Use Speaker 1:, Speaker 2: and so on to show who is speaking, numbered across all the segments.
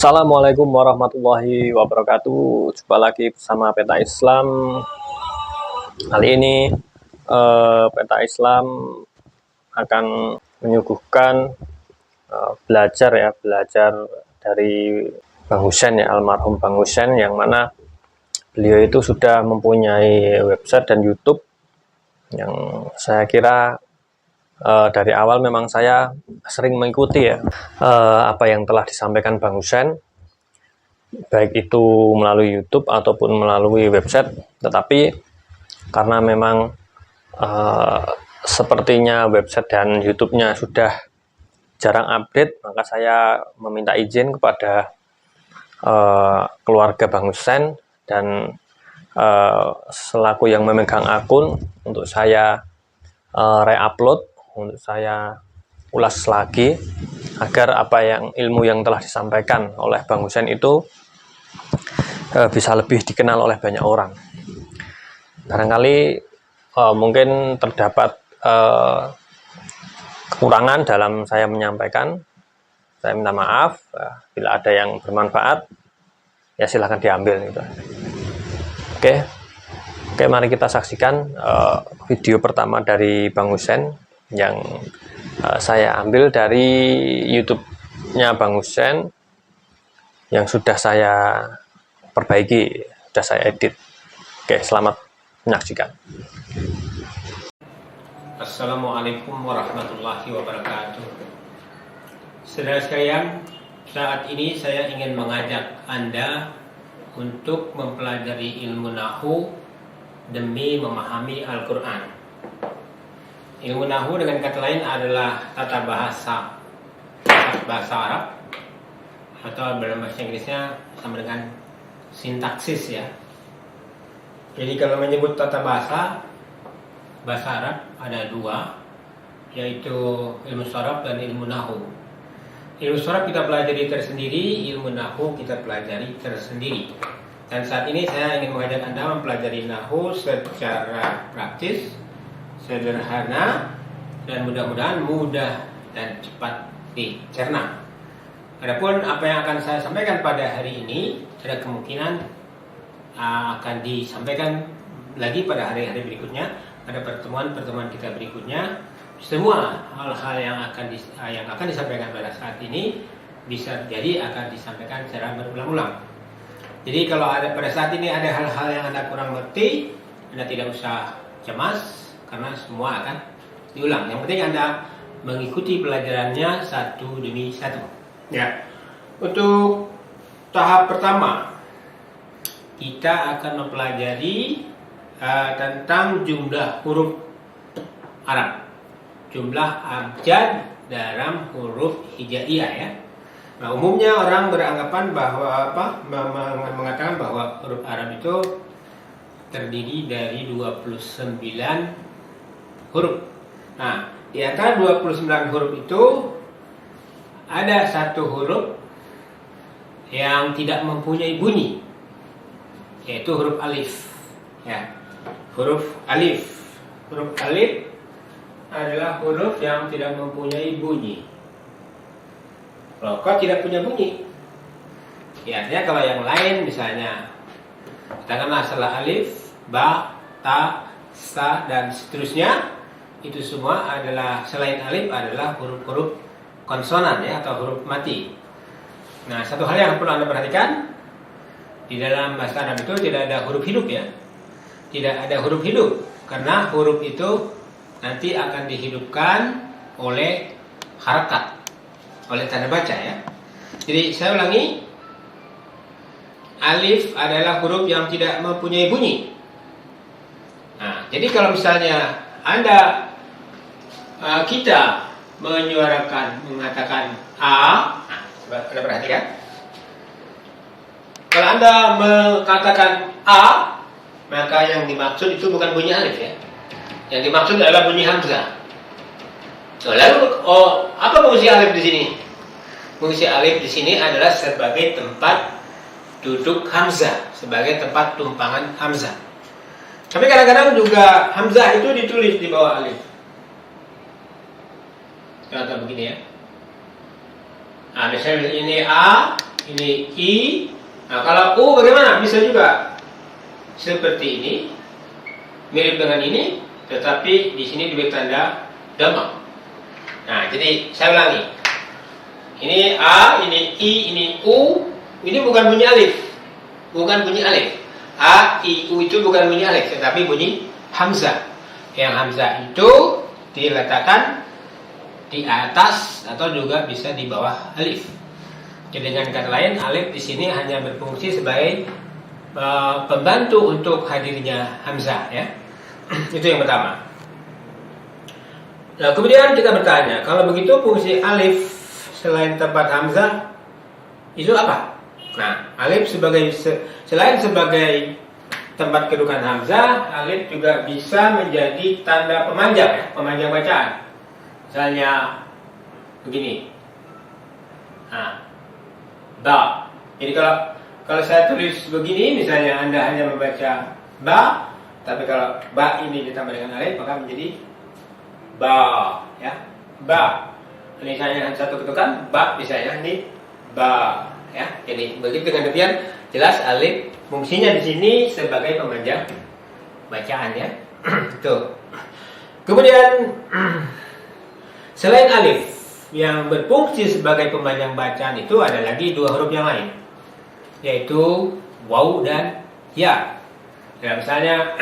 Speaker 1: Assalamualaikum warahmatullahi wabarakatuh. Jumpa lagi bersama Peta Islam. Kali ini Peta Islam akan menyuguhkan belajar dari Bang Husen, almarhum Bang Husen, yang mana beliau itu sudah mempunyai website dan YouTube yang saya kira dari awal memang saya sering mengikuti apa yang telah disampaikan Bang Husen, baik itu melalui YouTube ataupun melalui website. Tetapi karena memang sepertinya website dan YouTube-nya sudah jarang update, maka saya meminta izin kepada keluarga Bang Husen dan selaku yang memegang akun untuk saya re-upload, untuk saya ulas lagi agar ilmu yang telah disampaikan oleh Bang Husen itu bisa lebih dikenal oleh banyak orang. Barangkali mungkin terdapat kekurangan dalam saya menyampaikan. Saya minta maaf. Bila ada yang bermanfaat, ya silahkan diambil gitu. Oke, mari kita saksikan video pertama dari Bang Husen yang saya ambil dari YouTube-nya Bang Husen yang sudah saya perbaiki, sudah saya edit. Oke, selamat menyaksikan.
Speaker 2: Assalamualaikum warahmatullahi wabarakatuh. Saudara sekalian, saat ini saya ingin mengajak Anda untuk mempelajari ilmu nahwu demi memahami Al-Quran. Ilmu nahwu dengan kata lain adalah tata bahasa Arab, atau dalam bahasa Inggrisnya sama dengan sintaksis ya. Jadi kalau menyebut tata bahasa Arab ada dua, yaitu ilmu sharaf dan ilmu nahwu. Ilmu sharaf kita pelajari tersendiri, ilmu nahwu kita pelajari tersendiri. Dan saat ini saya ingin mengajak Anda mempelajari nahwu secara praktis, sederhana, dan mudah-mudahan mudah dan cepat dicerna. Adapun apa yang akan saya sampaikan pada hari ini ada kemungkinan akan disampaikan lagi pada hari-hari berikutnya, pada pertemuan-pertemuan kita berikutnya. Semua hal-hal yang akan disampaikan pada saat ini bisa jadi akan disampaikan secara berulang-ulang. Jadi kalau pada saat ini ada hal-hal yang Anda kurang mengerti, Anda tidak usah cemas karena semua akan diulang. Yang penting Anda mengikuti pelajarannya satu demi satu. Ya. Untuk tahap pertama, kita akan mempelajari tentang jumlah huruf Arab, jumlah abjad dalam huruf hijaiyah ya. Nah, umumnya orang beranggapan bahwa mengatakan bahwa huruf Arab itu terdiri dari 29 huruf. Nah, di antara 29 huruf itu ada satu huruf yang tidak mempunyai bunyi, yaitu huruf alif. Ya, huruf alif. Huruf alif adalah huruf yang tidak mempunyai bunyi. Loh, kok tidak punya bunyi? Ya, artinya kalau yang lain misalnya katakanlah setelah alif, ba, ta, sa, dan seterusnya, itu semua adalah, selain alif adalah huruf-huruf konsonan ya, atau huruf mati. Nah, satu hal yang perlu Anda perhatikan, di dalam bahasa Arab itu tidak ada huruf hidup ya. Tidak ada huruf hidup, karena huruf itu nanti akan dihidupkan oleh harakat, oleh tanda baca ya. Jadi saya ulangi, alif adalah huruf yang tidak mempunyai bunyi. Nah, jadi kalau misalnya kita mengatakan a, nah, Anda perhatikan. Kalau Anda mengatakan a, maka yang dimaksud itu bukan bunyi alif ya. Yang dimaksud adalah bunyi hamzah. Lalu apa fungsi alif di sini? Fungsi alif di sini adalah sebagai tempat duduk hamzah, sebagai tempat tumpangan hamzah. Tapi kadang-kadang juga hamzah itu ditulis di bawah alif. Contoh begini ya. Nah, misalnya ini a, ini I. Nah, kalau U bagaimana? Bisa juga seperti ini, mirip dengan ini, tetapi di sini diberi tanda dhamma. Nah, jadi saya ulangi. Ini A, ini I, ini U. Ini bukan bunyi alif. Bukan bunyi alif. A, I, U itu bukan bunyi alif, tetapi bunyi hamzah. Yang hamzah itu diletakkan di atas atau juga bisa di bawah alif. Jadi dengan kata lain, alif di sini hanya berfungsi sebagai pembantu untuk hadirnya hamzah, ya. Itu yang pertama. Nah, kemudian kita bertanya, kalau begitu fungsi alif selain tempat hamzah itu apa? Nah, alif selain sebagai tempat kedudukan hamzah, alif juga bisa menjadi tanda pemanjang, ya, pemanjang bacaan. Misalnya begini. Nah, ba. Jadi kalau saya tulis begini, misalnya Anda hanya membaca ba, tapi kalau ba ini ditambah dengan alif maka menjadi ba, ya. Ba. Ini saya satu ketukan ba, misalnya ini ba, ya. Jadi begitu dengan demikian jelas alif fungsinya di sini sebagai pemanjang bacaan, ya. Tuh. Kemudian selain alif yang berfungsi sebagai pemanjang bacaan itu ada lagi dua huruf yang lain, yaitu waw dan ya. Ya, misalnya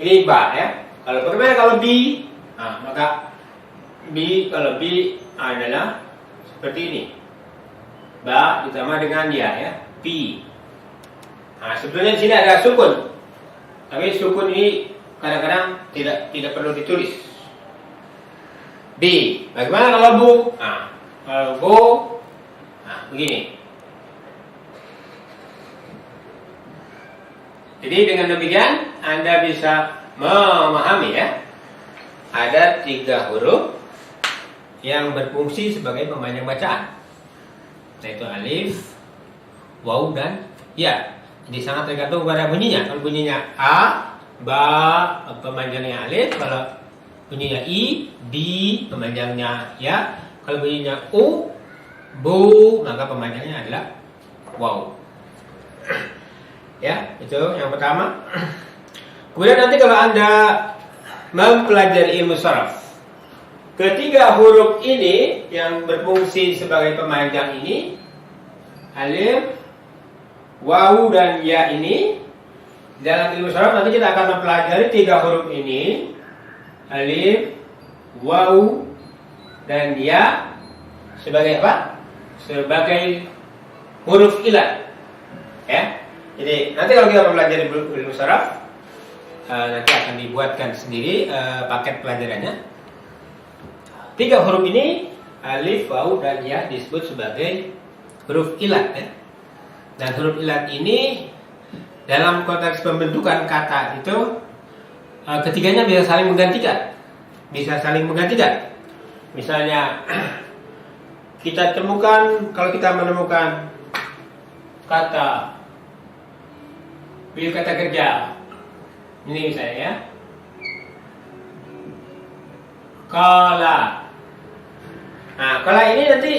Speaker 2: ini ba, ya. Kalau bagaimana kalau bi? Nah, maka kalau bi adalah seperti ini. Ba ditambah dengan ya, bi. Nah, sebetulnya di sini ada sukun. Tapi sukun ini kadang-kadang tidak perlu ditulis. B. Bagaimana kalau bu? Nah, kalau bu, nah begini. Jadi dengan demikian Anda bisa memahami, ya, ada 3 huruf yang berfungsi sebagai pemanjang bacaan, yaitu alif, waw dan ya. Jadi sangat tergantung pada bunyinya. Kalau bunyinya a, ba, pemanjangnya alif. Kalau bunyinya i, bi, pemanjangnya ya. Kalau bunyinya u, bu, maka pemanjangnya adalah waw. Ya, itu yang pertama. Kemudian nanti kalau Anda mempelajari ilmu sharaf, ketiga huruf ini yang berfungsi sebagai pemanjang ini, alif, waw dan ya ini, dalam ilmu sharaf nanti kita akan mempelajari 3 huruf ini, alif, waw dan ya, sebagai apa? Sebagai huruf ilat, ya. Jadi nanti kalau kita mempelajari ilmu sharaf, nanti akan dibuatkan sendiri paket pelajarannya. 3 huruf ini, alif, waw dan ya, disebut sebagai huruf ilat, ya. Dan huruf ilat ini dalam konteks pembentukan kata itu ketiganya bisa saling menggantikan. Misalnya kita temukan, kalau kita menemukan kata kerja ini misalnya, ya, kala. Nah, kala ini nanti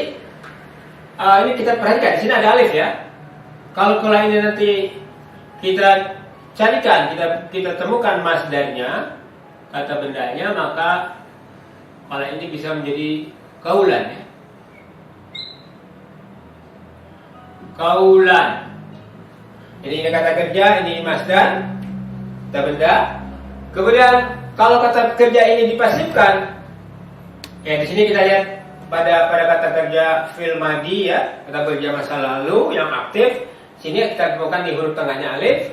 Speaker 2: ini kita perhatikan di sini ada alif, ya. Kalau kala ini nanti kita carikan, kita temukan masdarnya, kata bendanya, maka kala ini bisa menjadi kaulan, ya. Kaulan. Jadi ini kata kerja, ini masdar, kata benda. Kemudian kalau kata kerja ini dipasifkan, ya di sini kita lihat pada kata kerja fil madi, ya, kata kerja masa lalu yang aktif. Sini kita temukan di huruf tengahnya alif.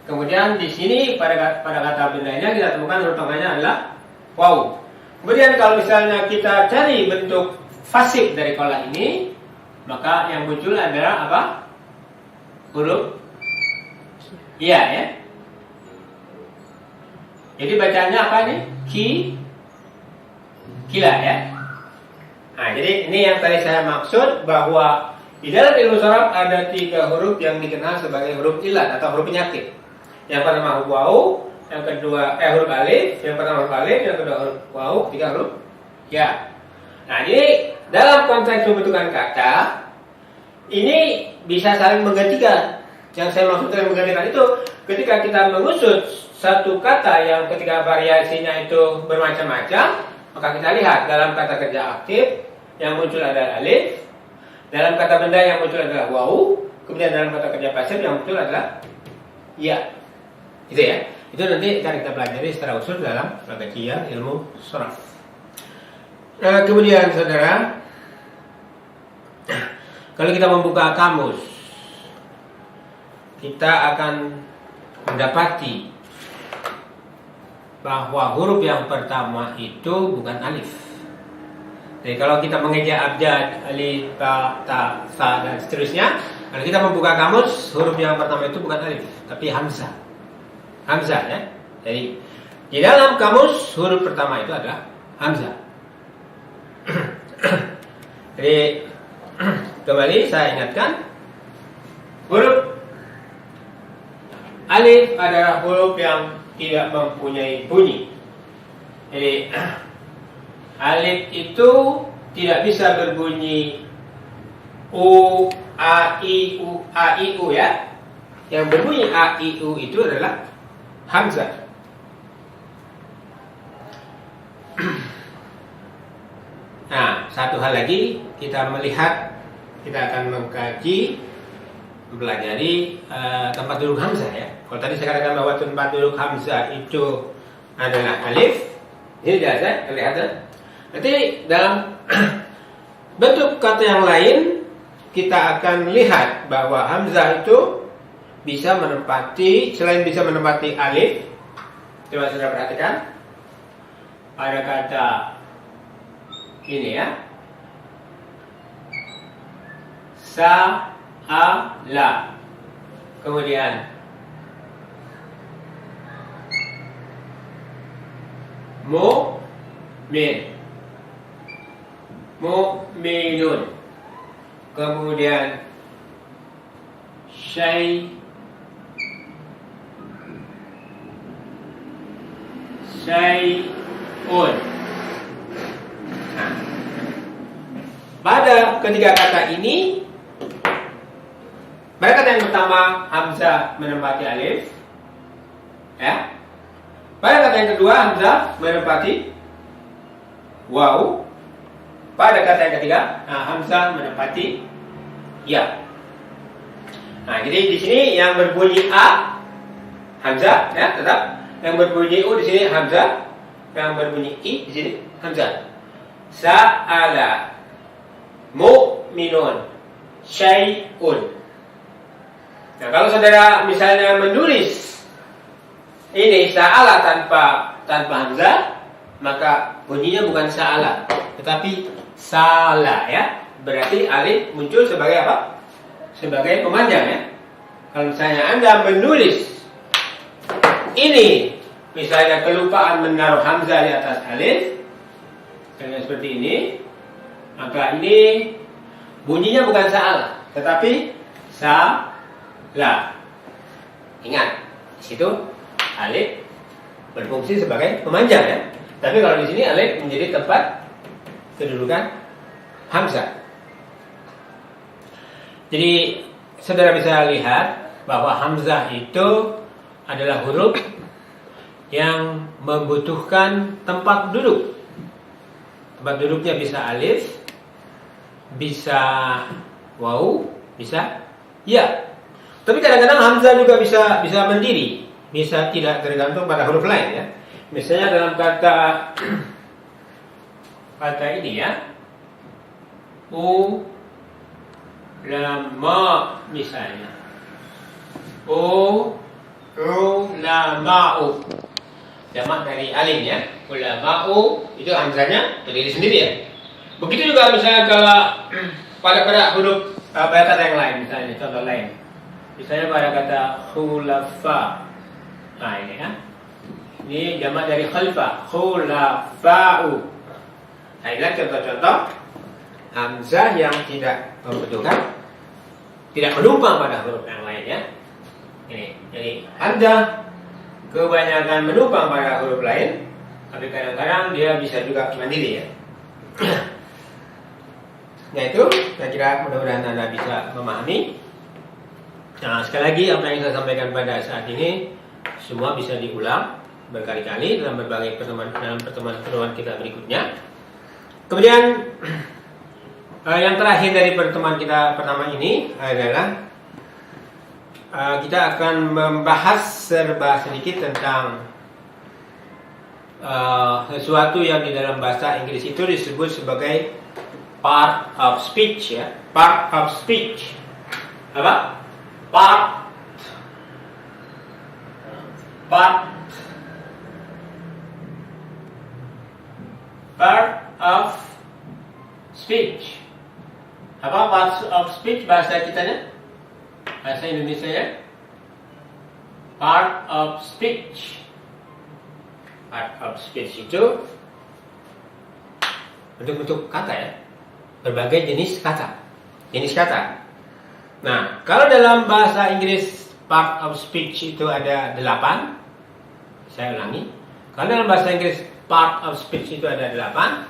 Speaker 2: Kemudian di sini pada kata bendanya kita temukan huruf tengahnya adalah waw. Kemudian kalau misalnya kita cari bentuk fasih dari kola ini, maka yang muncul adalah apa? Huruf iya, ya. Jadi bacaannya apa nih? Kila, ya. Nah, jadi ini yang tadi saya maksud, bahwa di dalam ilmu sharaf ada 3 huruf yang dikenal sebagai huruf ilat atau huruf penyakit. Yang pertama huruf waw, yang kedua huruf alif, yang pertama huruf alif, yang kedua huruf waw, 3 huruf ya. Nah, jadi dalam konteks pembentukan kata ini bisa saling menggantikan. Yang saya maksudkan menggantikan itu ketika kita mengusut satu kata yang ketika variasinya itu bermacam-macam, maka kita lihat dalam kata kerja aktif yang muncul adalah alif, dalam kata benda yang muncul adalah waw, kemudian dalam kata kerja pasif yang muncul adalah ya. Itu ya. Itu nanti akan kita pelajari secara usul dalam pelajaran ilmu sharaf. Nah, kemudian saudara, kalau kita membuka kamus, kita akan mendapati bahwa huruf yang pertama itu bukan alif. Jadi kalau kita mengeja abjad, alif, ba, ta, sa, dan seterusnya, kalau kita membuka kamus, huruf yang pertama itu bukan alif, tapi hamzah. Hamzah ya. Jadi di dalam kamus huruf pertama itu adalah hamzah. Jadi kembali saya ingatkan, huruf alif adalah huruf yang tidak mempunyai bunyi. Jadi alif itu tidak bisa berbunyi u, a, i, u ya. Yang berbunyi a, i, u itu adalah hamzah. Nah, satu hal lagi, kita melihat, kita akan mengkaji, mempelajari tempat duduk hamzah ya. Kalau tadi saya katakan bahwa tempat duduk hamzah itu adalah alif, ini jelas ya, kelihatan. Nanti dalam bentuk kata yang lain, kita akan lihat bahwa hamzah itu bisa menempati, selain bisa menempati alif, coba saudara perhatikan, pada kata ini ya, sa, a, la, kemudian mu'min, mu'minun, kemudian syai'un, nah, pada ketiga kata ini, pada kata yang pertama hamzah menempati alif, ya. Pada kata yang kedua hamzah menempati waw. Pada kata yang ketiga, hamzah menempati ya. Nah, jadi di sini yang berbunyi a hamzah, ya tetap. Yang berbunyi u di sini hamzah, yang berbunyi i di sini hamzah. Sa'ala, mu'minun, syai'un. Nah, kalau saudara misalnya menulis ini sa'ala tanpa hamzah, maka bunyinya bukan sa'ala, tetapi sala ya. Berarti alif muncul sebagai apa? Sebagai pemanjang ya. Kalau misalnya Anda menulis ini, misalnya kelupaan menaruh hamzah di atas alif, kayak seperti ini, maka ini bunyinya bukan sa'ala, tetapi sa-la. Ingat, di situ alif berfungsi sebagai pemanjang ya. Tapi kalau di sini alif menjadi tempat kedudukan hamzah. Jadi saudara bisa lihat bahwa hamzah itu adalah huruf yang membutuhkan tempat duduk. Tempat duduknya bisa alif, bisa waw, bisa ya. Tapi kadang-kadang hamzah juga bisa mendiri, bisa tidak tergantung pada huruf lain ya. Misalnya dalam kata ini ya, ulama misalnya, ulama'u, jamak dari alim ya. Ulama'u itu hamzahnya berdiri sendiri ya. Begitu juga misalnya kalau pada huruf pada kata yang lain, misalnya contoh lain, misalnya pada kata khulafa. Nah ini ya, ini jamak dari khalfa, khulafa'u. Nah inilah contoh-contoh hamzah yang tidak membutuhkan, tidak menumpang pada huruf yang lain ya. Ini, jadi hamzah kebanyakan menumpang pada huruf lain, tapi kadang-kadang dia bisa juga mandiri ya. Nah itu Saya kira mudah-mudahan Anda bisa memahami. Nah, sekali lagi apa yang saya sampaikan pada saat ini semua bisa diulang berkali-kali dalam berbagai pertemuan kita berikutnya. Kemudian yang terakhir dari pertemuan kita pertama ini adalah kita akan membahas serba sedikit tentang sesuatu yang di dalam bahasa Inggris itu disebut sebagai part of speech, ya. Part of speech. Apa? Part of speech. Apa part of speech bahasa kitanya? Bahasa Indonesia ya? Part of speech. Part of speech itu bentuk-bentuk kata ya. Berbagai jenis kata. Nah, kalau dalam bahasa Inggris part of speech itu ada 8. Saya ulangi. Kalau dalam bahasa Inggris part of speech itu ada 8.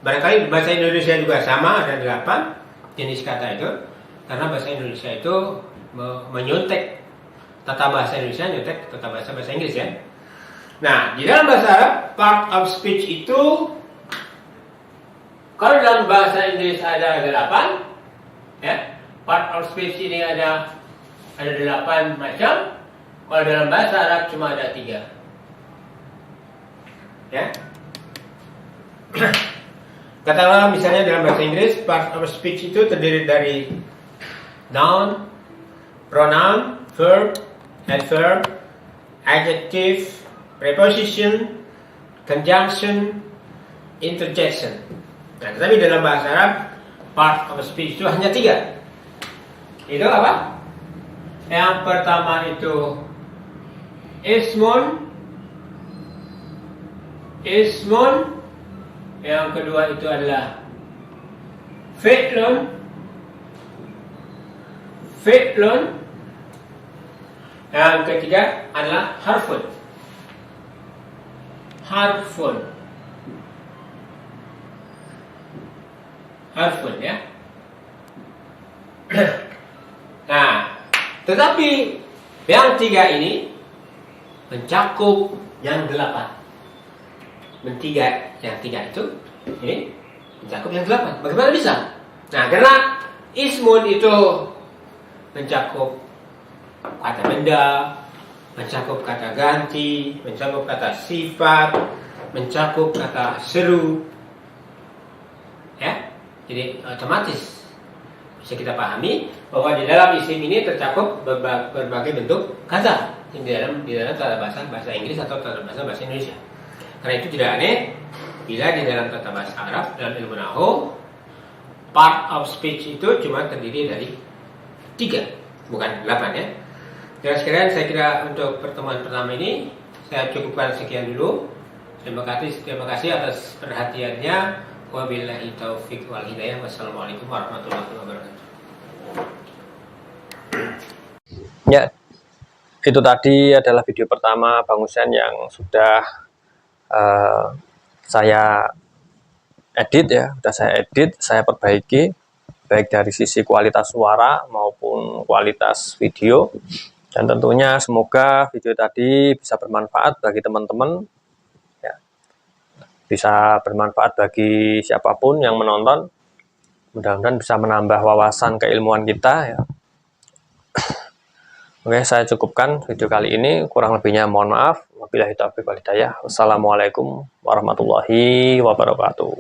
Speaker 2: Barangkali bahasa Indonesia juga sama, ada 8 jenis kata itu. Karena bahasa Indonesia itu menyuntek tata bahasa Indonesia, nyontek tata bahasa Inggris ya. Nah, di dalam bahasa Arab part of speech itu kalau dalam bahasa Inggris ada 8, ya, part of speech ini ada 8 macam. Kalau dalam bahasa Arab cuma ada 3, ya. Katakanlah misalnya dalam bahasa Inggris part of speech itu terdiri dari noun, pronoun, verb, adverb, adjective, preposition, conjunction, interjection. Nah, tetapi dalam bahasa Arab part of speech itu hanya 3. Itu apa? Yang pertama itu ismun. Yang kedua itu adalah fi'lun. Yang ketiga adalah harfun. Harfun ya. Nah, tetapi yang 3 ini mencakup yang 8. Yang 3 itu ini mencakup yang 8. Bagaimana bisa? Nah, karena ismun itu mencakup kata benda, mencakup kata ganti, mencakup kata sifat, mencakup kata seru. Ya. Jadi otomatis bisa kita pahami bahwa di dalam isim ini tercakup berbagai bentuk kata di dalam tata bahasa Inggris atau tata bahasa Indonesia. Karena itu tidak aneh bila di dalam tata bahasa Arab dalam ilmu nahwu part of speech itu cuma terdiri dari 3, bukan 8 ya. Dan sekalian saya kira untuk pertemuan pertama ini saya cukupkan sekian dulu. Terima kasih atas perhatiannya. Wabillahi taufiq wal hidayah. Wassalamualaikum warahmatullahi wabarakatuh.
Speaker 1: Ya, itu tadi adalah video pertama Bang Husain yang sudah saya edit ya, saya perbaiki baik dari sisi kualitas suara maupun kualitas video. Dan tentunya semoga video tadi bisa bermanfaat bagi teman-teman. Bisa bermanfaat bagi siapapun yang menonton. Mudah-mudahan bisa menambah wawasan keilmuan kita ya. Oke, saya cukupkan video kali ini. Kurang lebihnya mohon maaf. Wabillahi taufiq wal hidayah. Wassalamualaikum warahmatullahi wabarakatuh.